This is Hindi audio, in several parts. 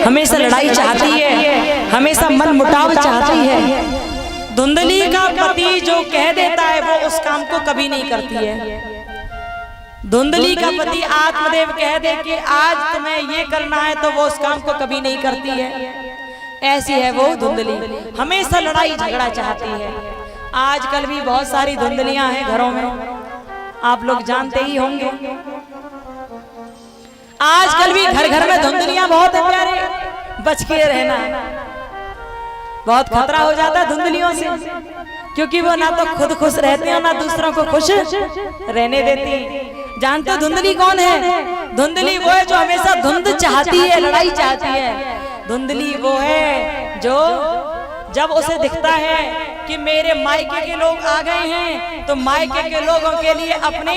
हमेशा लड़ाई चाहती है, हमेशा मन मुटाव चाहती है। धुंधली का पति जो कह देता है वो उस काम को कभी नहीं करती है। धुंधली का पति आत्मदेव कह दे कि आज तुम्हें ये करना है तो वो उस काम को कभी नहीं करती है। ऐसी है वो धुंधली, हमेशा लड़ाई झगड़ा चाहती है। आजकल भी बहुत सारी धुंधलियां हैं घरों में, आप लोग जानते ही होंगे। आजकल भी घर घर में धुंधलियां बहुत है प्यारे, बच के रहना, बहुत खतरा हो जाता है धुंधलियों से, क्योंकि वो ना तो खुद खुश रहते हैं ना दूसरों को खुश रहने देती। जानते हो धुंधली कौन है? धुंधली वो है जो हमेशा धुंध चाहती है, लड़ाई चाहती है। धुंधली वो है जो जब उसे दिखता है कि मेरे मायके के लोग आ गए हैं तो मायके के लोगों के लिए अपने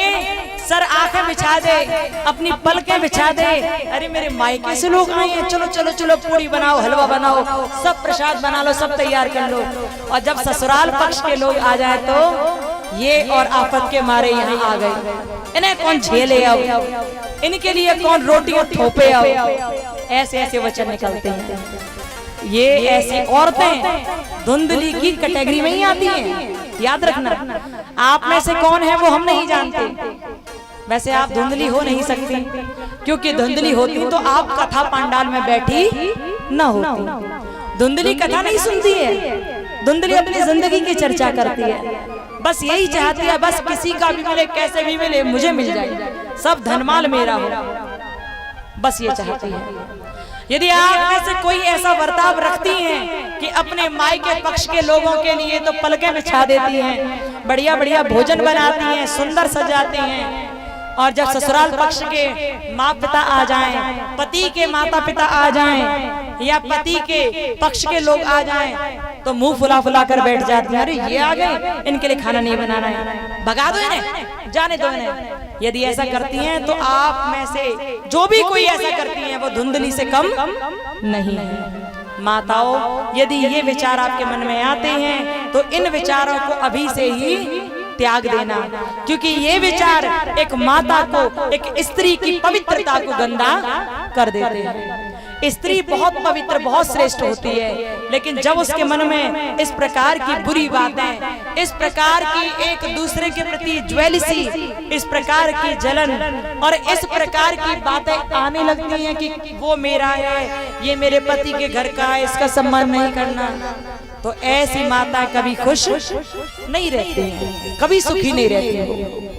सर आंखें बिछा दे, अपनी पलकें बिछा दे। अरे मेरे मायके से लोग आए हैं, चलो चलो चलो पूड़ी बनाओ, हलवा बनाओ, सब प्रसाद बना लो, सब तैयार कर लो। और जब ससुराल पक्ष के लोग आ जाए तो ये और आफत के मारे यहाँ आ गए, इन्हें कौन झेले, अब इनके लिए कौन रोटियां थोपे, अब ऐसे ऐसे वचन निकलते हैं। ये ऐसी औरतें धुंधली की कैटेगरी में ही आती हैं, याद रखना। आप में से कौन है वो हम नहीं जानते, वैसे आप धुंधली हो नहीं सकती, क्योंकि धुंधली होती तो आप कथा पंडाल में बैठी न होती। धुंधली कथा नहीं सुनती है, धुंधली अपनी जिंदगी की चर्चा करती है, बस यही चाहती है, बस किसी का भी मिले, कैसे भी मिले, मुझे मिल जाए, सब धनमाल मेरा हो, बस ये चाहती है। यदि आप में से कोई ऐसा बर्ताव रखती हैं कि अपने मायके पक्ष के लोगों के लिए तो पलकें बिछा देती हैं, बढ़िया बढ़िया भोजन बनाती हैं, सुंदर सजाती हैं, और जब ससुराल पक्ष के माँ पिता आ जाएं, पति के माता पिता आ जाएं, या पति के पक्ष के लोग आ जाएं, तो मुंह फुला फुला कर बैठ जाती हैं। अरे ये आ गए, इनके लिए खाना नहीं बनाना है, भगा दो इन्हें, जाने दो इन्हें। यदि ऐसा करती हैं तो आप में से जो भी कोई ऐसा करती हैं वो धुंधली से कम नहीं है। माताओं, यदि ये विचार आपके मन में आते हैं तो इन विचारों को अभी से ही त्याग देना, क्योंकि ये विचार एक माता को, एक स्त्री की पवित्रता को गंदा कर देते हैं। स्त्री बहुत पवित्र, बहुत श्रेष्ठ होती है, लेकिन जब उसके मन में इस प्रकार की बुरी बातें, इस प्रकार की एक दूसरे के प्रति ज्वेलसी, इस प्रकार की जलन और इस प्रकार की बातें आने लगती हैं कि वो मेरा है, ये मेरे पति के घर का है, इसका सम्मान नहीं करना, तो ऐसी माता कभी खुश नहीं रहती है, कभी सुखी नहीं रहती है।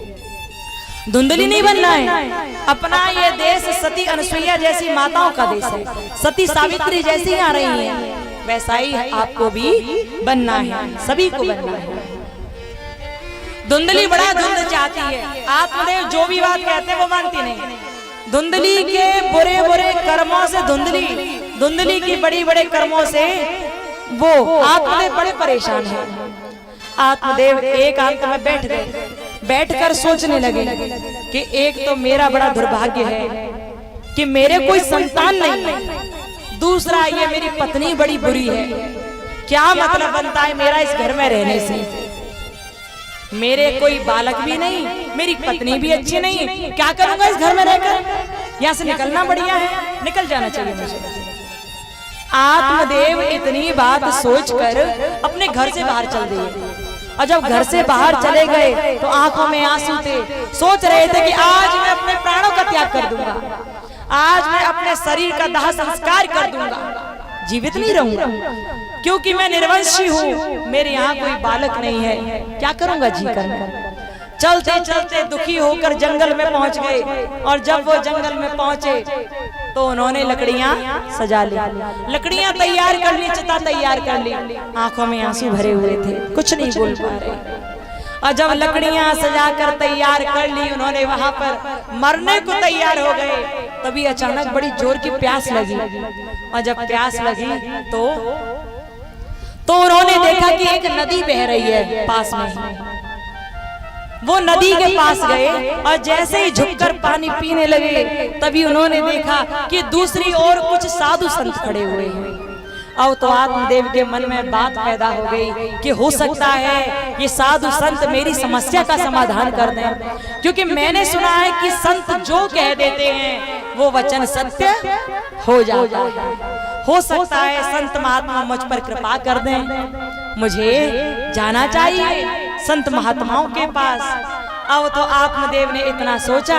धुंधली नहीं बनना है। अपना ये देश सती अनुसुईया जैसी माताओं का देश है, सती सावित्री जैसी आ रही है, वैसा ही आपको भी बनना है, सभी को बनना है। धुंधली बड़ा धुंध चाहती है, आत्मदेव जो भी बात कहते हैं वो मानती नहीं। धुंधली के बुरे बुरे कर्मों से, धुंधली की बड़ी बड़े कर्मों से वो आत्मदेव बड़े परेशान है। आत्मदेव एक अंत में बैठ गए, बैठकर सोचने लगे कि एक तो मेरा बड़ा दुर्भाग्य है कि मेरे कोई संतान नहीं है, दूसरा ये मेरी पत्नी बड़ी बुरी है, क्या मतलब बनता है मेरा इस घर में रहने से, मेरे कोई बालक भी नहीं, मेरी पत्नी भी अच्छी नहीं, क्या करूंगा इस घर में रहकर, यहाँ से निकलना बढ़िया है, निकल जाना चाहिए मुझे। आत्मदेव इतनी बात सोचकर अपने घर से बाहर चल दिए, और जब घर से बाहर चले गए तो आंखों में आंसू थे, सोच रहे थे कि आज मैं अपने प्राणों का त्याग कर दूंगा, आज मैं अपने शरीर का दाह संस्कार कर दूंगा, जीवित नहीं रहूंगा, क्योंकि मैं निर्वंशी हूँ, मेरे यहाँ कोई बालक नहीं है, क्या करूंगा जी कर। चलते चलते दुखी होकर जंगल में पहुंच गए, और जब वो जंगल में पहुंचे तो उन्होंने लकड़ियां सजा ली, लकड़ियां तैयार कर ली, चिता तैयार कर ली, आंखों में आंसू भरे हुए थे, कुछ नहीं बोल पा रहे। और जब लकड़ियां सजाकर तैयार कर ली, उन्होंने वहां पर मरने को तैयार हो गए, तभी अचानक बड़ी जोर की प्यास लगी, और जब प्यास लगी तो उन्होंने देखा कि एक नदी बह रही है पास में। वो नदी के पास गए और जैसे ही झुककर पानी पीने लगे, तभी उन्होंने देखा कि दूसरी ओर कुछ साधु संत खड़े हुए हैं। अब तो आत्मदेव के मन में बात पैदा हो गई कि हो सकता है ये साधु संत मेरी समस्या का समाधान कर दें, क्योंकि मैंने सुना है कि संत जो कह देते हैं वो वचन सत्य हो जाता है। हो सकता है संत महात्मा मुझ पर कृपा कर दें, मुझे जाना चाहिए संत महात्माओं के पास। अब तो आत्मदेव ने इतना सोचा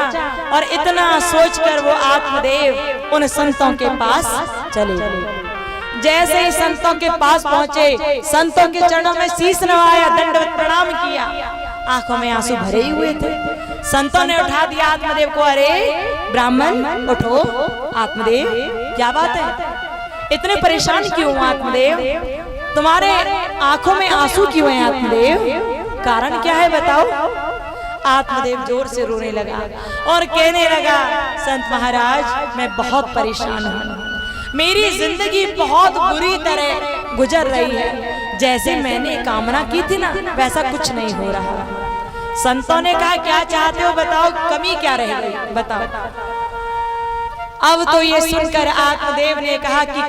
और इतना सोचकर वो आत्मदेव उन संतों के पास चले गए। जैसे ही संतों के पास पहुंचे, संतों के चरणों में शीश नवाया, दंडवत प्रणाम किया, आंखों में आंसू भरे हुए थे। संतों ने उठा दिया आत्मदेव को, अरे ब्राह्मण उठो। आत्मदेव क्या बात है, इतने परेशान क्यों आत्मदेव, तुम्हारे आंखों में आंसू क्यों हैं आत्मदेव, कारण क्या है बताओ। आत्मदेव जोर से रोने लगा और कहने लगा, संत महाराज मैं बहुत परेशान हूँ, मेरी जिंदगी बहुत बुरी तरह गुजर रही है, जैसे मैंने कामना की थी ना वैसा कुछ नहीं हो रहा। संतों ने कहा क्या चाहते हो बताओ, कमी क्या रह गई बताओ। अब तो ये सुनकर आत्मदेव ने कहा कि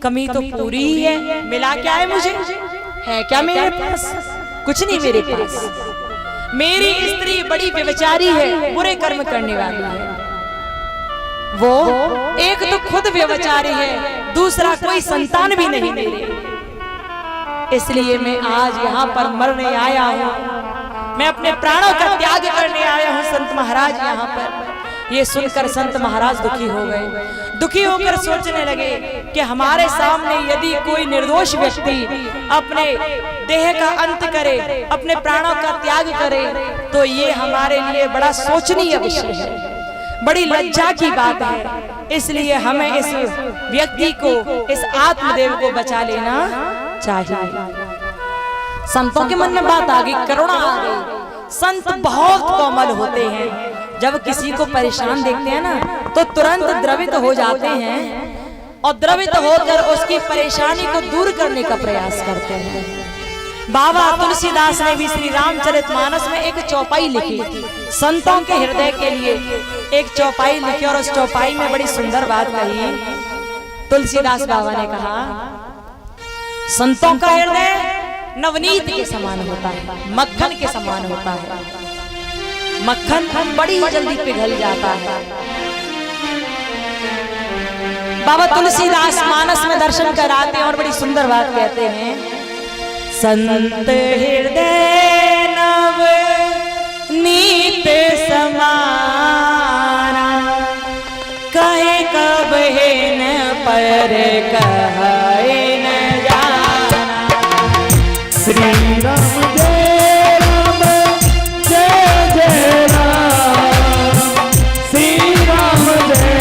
कमी तो पूरी ही है, मिला क्या है मुझे, है क्या मेरे पास, कुछ नहीं मेरे पास। मेरी स्त्री बड़ी व्यभिचारी है, बुरे कर्म करने वाली है, वो एक तो खुद व्यभिचारी है, दूसरा कोई संतान भी नहीं मेरे, इसलिए मैं आज यहाँ पर मरने आया हूँ, मैं अपने प्राणों का त्याग करने आया हूँ संत महाराज यहाँ पर। ये सुनकर संत महाराज दुखी हो गए। दुखी होकर सोचने लगे कि हमारे सामने यदि कोई निर्दोष व्यक्ति अपने देह का अंत करे, अपने प्राणों का त्याग करे, तो ये हमारे लिए बड़ा सोचनीय विषय है, बड़ी लज्जा की बात है। इसलिए हमें इस व्यक्ति को, इस आत्मदेव को बचा लेना चाहिए। संतों के मन में बात आ गई, करुणा आ गई। संत बहुत कोमल होते हैं, जब किसी को परेशान देखते हैं ना तो तुरंत द्रवित हो जाते हैं और द्रवित होकर उसकी परेशानी को दूर करने का प्रयास करते हैं। बाबा तुलसीदास ने भी श्री रामचरितमानस में एक चौपाई लिखी, संतों के हृदय के लिए एक चौपाई लिखी, और उस चौपाई में बड़ी सुंदर बात कही। तुलसीदास बाबा ने कहा, संतों का हृदय नवनीत के समान होता है, मक्खन के समान होता है, मक्खन बड़ी जल्दी पिघल जाता है। बाबा तुलसीदास मानस में दर्शन कराते हैं और बड़ी सुंदर बात कहते हैं, संत हृदय नव नीत समाना, कहे कब है न पर कहे न जाना। श्री राम जय राम जय जय राम, श्री राम जय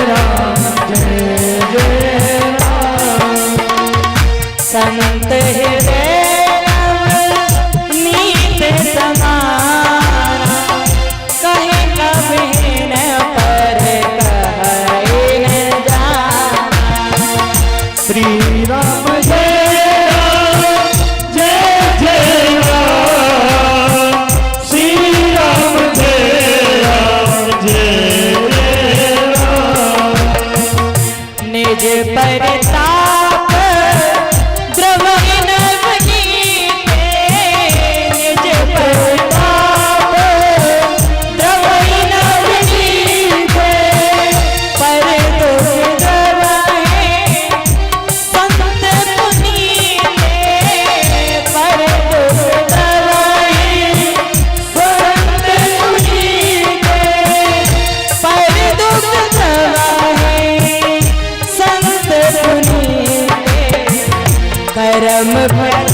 राम जय जय राम। संत हृदय नीत समाना, कहे कब न पर कहे न जाना। श्री राम जय राम जय जय राम, श्री राम जय राम जय जय राम। निज परताप द्रवहि नवनीते, निज परताप द्रवहि नवनीते, पर दुख द्रवहि संत पुनीते, पर दुख द्रवहि संत पुनीते, पर दुख द्रवहि संत पुनीते। कर्म फल